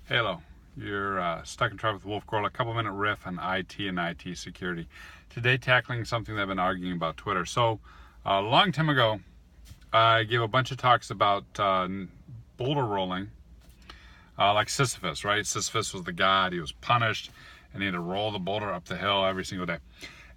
Hello, you're stuck in traffic with Wolf Coral, a couple-minute riff on IT and IT security. Today tackling something that I've been arguing about Twitter. So, a long time ago, I gave a bunch of talks about boulder rolling, like Sisyphus, right? Sisyphus was the god, he was punished, and he had to roll the boulder up the hill every single day.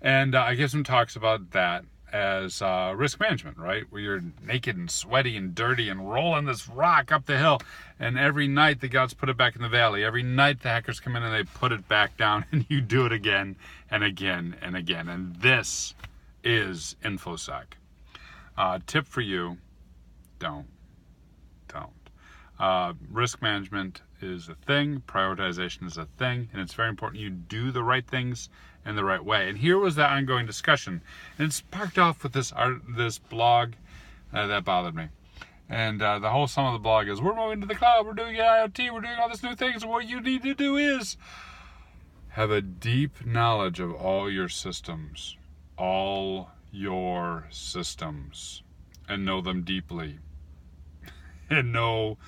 And I gave some talks about that as risk management, right? Where you're naked and sweaty and dirty and rolling this rock up the hill, and every night the gods put it back in the valley. Every night the hackers come in and they put it back down, and you do it again and again and again. And this is InfoSec. Tip for you, don't. Risk management is a thing, prioritization is a thing, and it's very important you do the right things in the right way. And here was that ongoing discussion, and it sparked off with this blog that bothered me. And the whole sum of the blog is, we're moving to the cloud, we're doing IoT, we're doing all these new things, and what you need to do is have a deep knowledge of all your systems, and know them deeply, and know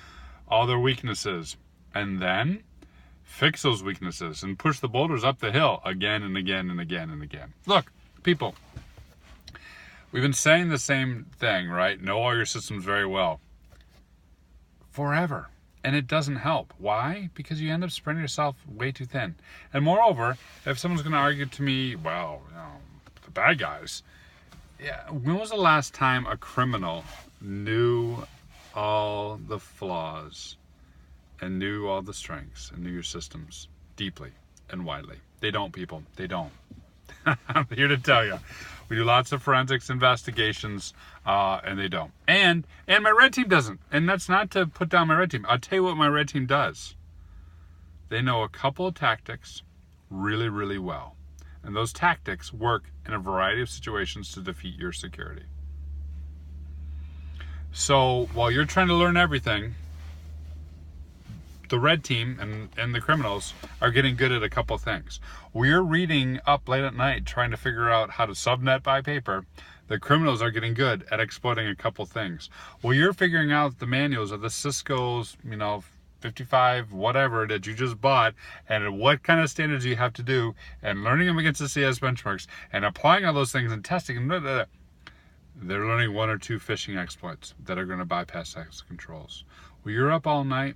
all their weaknesses, and then fix those weaknesses and push the boulders up the hill again and again and again and again. Look, people, we've been saying the same thing, right? Know all your systems very well forever, and it doesn't help. Why? Because you end up spreading yourself way too thin. And moreover, if someone's going to argue to me, well, the bad guys, yeah, when was the last time a criminal knew all the flaws and knew all the strengths and knew your systems deeply and widely? They don't, people. They don't. I'm here to tell you. We do lots of forensics investigations, and they don't. And my red team doesn't. And that's not to put down my red team. I'll tell you what my red team does. They know a couple of tactics really, really well. And those tactics work in a variety of situations to defeat your security. So while you're trying to learn everything, the red team and the criminals are getting good at a couple things. We're reading up late at night trying to figure out how to subnet by paper. The criminals are getting good at exploiting a couple things. Well, you're figuring out the manuals of the Cisco's, 55 whatever that you just bought, and what kind of standards you have to do, and learning them against the CS benchmarks, and applying all those things and testing them. They're learning one or two phishing exploits that are going to bypass access controls. Well, you're up all night,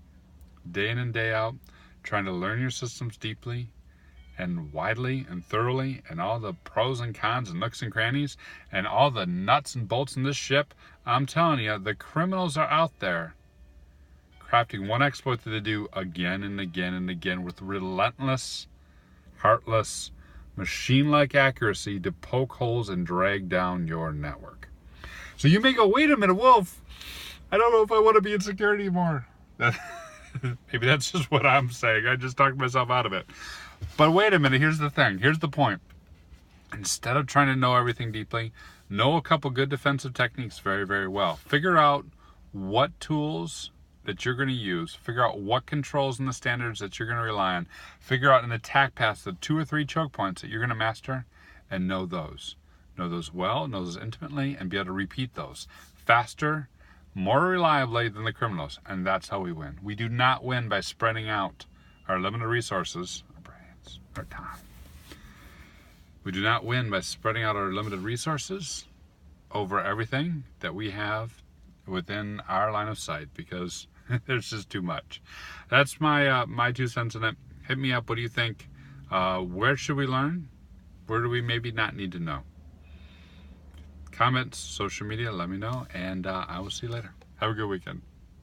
day in and day out, trying to learn your systems deeply and widely and thoroughly, and all the pros and cons and nooks and crannies and all the nuts and bolts in this ship. I'm telling you, the criminals are out there crafting one exploit that they do again and again and again with relentless, heartless, machine-like accuracy to poke holes and drag down your network. So you may go, wait a minute, Wolf, I don't know if I want to be in security anymore. Maybe that's just what I'm saying. I just talked myself out of it. But wait a minute, here's the thing. Here's the point. Instead of trying to know everything deeply, know a couple good defensive techniques very, very well. Figure out what tools that you're going to use. Figure out what controls and the standards that you're going to rely on. Figure out an attack path, the 2 or 3 choke points that you're going to master, and know those. Know those well, know those intimately, and be able to repeat those faster, more reliably than the criminals. And that's how we win. We do not win by spreading out our limited resources, our brains, our time. We do not win by spreading out our limited resources over everything that we have within our line of sight, because there's just too much. That's my 2 cents on it. Hit me up. What do you think? Where should we learn? Where do we maybe not need to know? Comments, social media, let me know, and I will see you later. Have a good weekend.